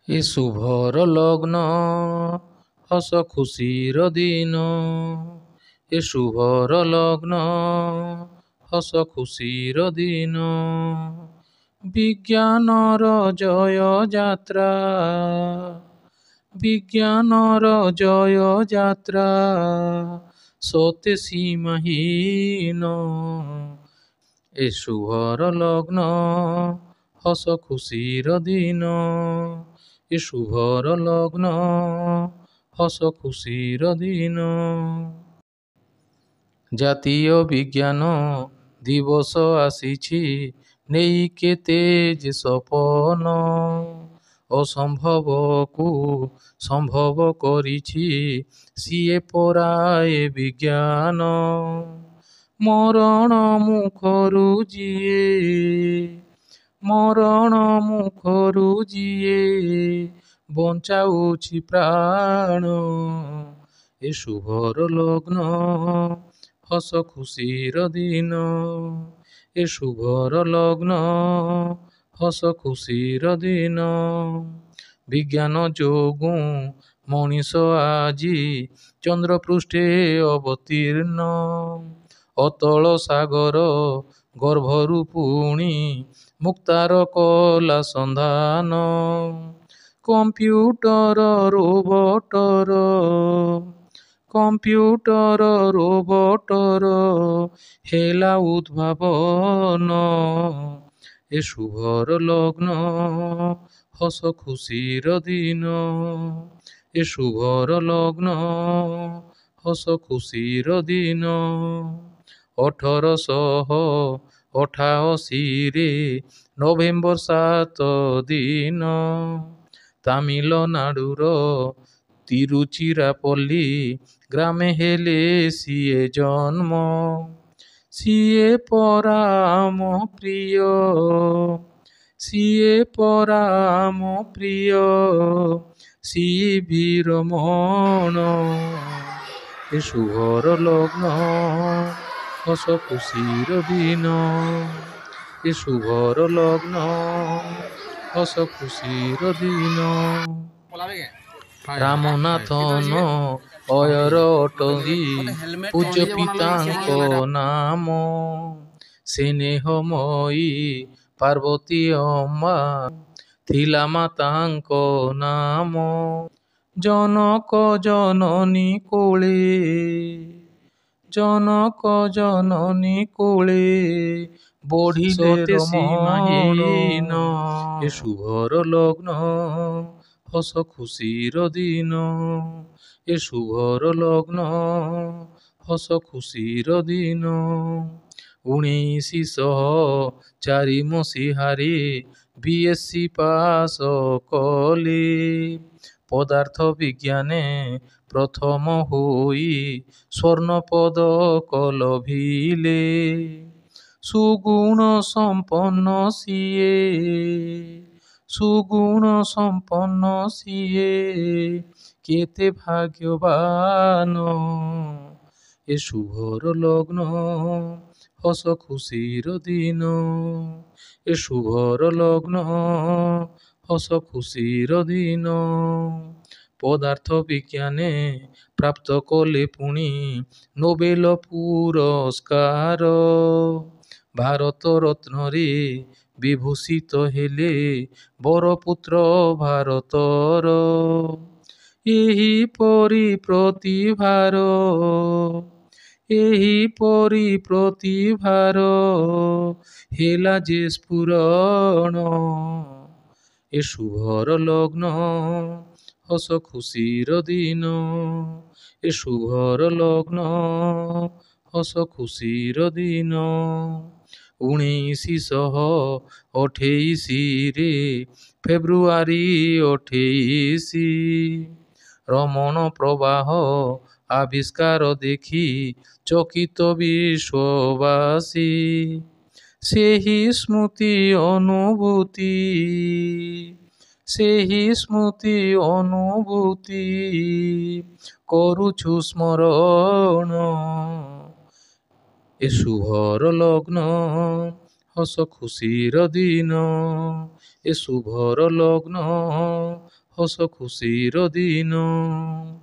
ଏ ଶୁଭର ଲଗ୍ନ ହସ ଖୁସିର ଦିନ, ଏ ଶୁଭର ଲଗ୍ନ ହସ ଖୁସିର ଦିନ। ବିଜ୍ଞାନର ଜୟ ଯାତ୍ରା, ବିଜ୍ଞାନର ଜୟ ଯାତ୍ରା ସତେ ସୀମାହୀନ। ଏ ଶୁଭର ଲଗ୍ନ ହସ ଖୁସିର ଦିନ, ଏ ଶୁଭର ଲଗ୍ନ ହସ ଖୁସିର ଦିନ। ଜାତୀୟ ବିଜ୍ଞାନ ଦିବସ ଆସିଛି ନେଇ କେତେ ଯେ ସପନ, ଅସମ୍ଭବକୁ ସମ୍ଭବ କରିଛି ସିଏ ପରା ଏ ବିଜ୍ଞାନ। ମରଣ ମୁଖରୁ ଯିଏ, ମରଣ ମୁଖରୁ ଯିଏ ବଞ୍ଚାଉଛି ପ୍ରାଣ, ଏ ଶୁଭର ଲଗ୍ନ ହସ ଖୁସିର ଦିନ, ଏ ଶୁଭର ଲଗ୍ନ ହସ ଖୁସିର ଦିନ। ବିଜ୍ଞାନ ଯୋଗୁଁ ମଣିଷ ଆଜି ଚନ୍ଦ୍ରପୃଷ୍ଠେ ଅବତୀର୍ଣ୍ଣ, ଅତଳ ସାଗର ଗର୍ଭରୁ ପୁଣି ମୁକ୍ତାର କଲା ସନ୍ଧାନ। କମ୍ପ୍ୟୁଟର ରୋବଟର, କମ୍ପ୍ୟୁଟର ରୋବଟର ହେଲା ଉଦ୍ଭାବନ, ଏ ଶୁଭର ଲଗ୍ନ ହସ ଖୁସିର ଦିନ, ଏ ଶୁଭର ଲଗ୍ନ ହସ ଖୁସିର ଦିନ। 1888 ନଭେମ୍ବର 7 ଦିନ, ତାମିଲନାଡୁର ତିରୁଚିରାପଲ୍ଲୀ ଗ୍ରାମେ ହେଲେ ସିଏ ଜନ୍ମ। ସିଏ ପରା ଆମ ପ୍ରିୟ, ସିଏ ପରା ଆମ ପ୍ରିୟ ଶିବି ରମଣ, ଏ ଶୁଭର ଲଗ୍ନ ହସ ଖୁସିର ଦିନ, ଏ ଶୁଭର ଲଗ୍ନ ହସ ଖୁସିର ଦିନ। ରାମନାଥନ ଅୟର ଅଟନ୍ତି ପୂଜ୍ୟ ପିତାଙ୍କ ନାମ, ସ୍ନେହମୟୀ ପାର୍ବତୀ ଅମ୍ବା ଥିଲା ମାତାଙ୍କ ନାମ। ଜନକ ଜନନୀ କୋଳେ, ଜନକ ଜନନୀ କୋଳେ ବଢ଼ିଲେ ରମଣ, ଏ ଶୁଭର ଲଗ୍ନ ହସ ଖୁସିର ଦିନ, ଏ ଶୁଭର ଲଗ୍ନ ହସ ଖୁସିର ଦିନ। 1904 ମସିହାରେ BSc ପାସ କଲେ, ପଦାର୍ଥ ବିଜ୍ଞାନେ ପ୍ରଥମ ହୋଇ ସ୍ୱର୍ଣ୍ଣ ପଦକ ଲଭିଲେ। ସୁଗୁଣ ସମ୍ପନ୍ନ ସିଏ, ସୁଗୁଣ ସମ୍ପନ୍ନ ସିଏ କେତେ ଭାଗ୍ୟବାନ, ଏ ଶୁଭର ଲଗ୍ନ ହସ ଖୁସିର ଦିନ, ଏ ଶୁଭର ଲଗ୍ନ ହସ ଖୁସିର ଦିନ। ପଦାର୍ଥ ବିଜ୍ଞାନେ ପ୍ରାପ୍ତ କଲେ ପୁଣି ନୋବେଲ ପୁରସ୍କାର, ଭାରତ ରତ୍ନରେ ବିଭୂଷିତ ହେଲେ ବରପୁତ୍ର ଭାରତର। ଏହିପରି ପ୍ରତିଭାର, ଏହିପରି ପ୍ରତିଭାର ହେଲା ଯେ ସ୍ଫୁରଣ, ଏ ଶୁଭର ଲଗ୍ନ ହସ ଖୁସିର ଦିନ, ଏ ଶୁଭର ଲଗ୍ନ ହସ ଖୁସିର ଦିନ। 1928 ଫେବୃଆରୀ 28 ରମଣ ପ୍ରବାହ ଆବିଷ୍କାର ଦେଖି ଚକିତ ବିଶ୍ୱବାସୀ। ସେହି ସ୍ମୃତି ଅନୁଭୂତି, ସେହି ସ୍ମୃତି ଅନୁଭୂତି କରୁଛୁ ସ୍ମରଣ, ଏ ଶୁଭର ଲଗ୍ନ ହସ ଖୁସିର ଦିନ, ଏ ଶୁଭର ଲଗ୍ନ ହସ ଖୁସିର ଦିନ।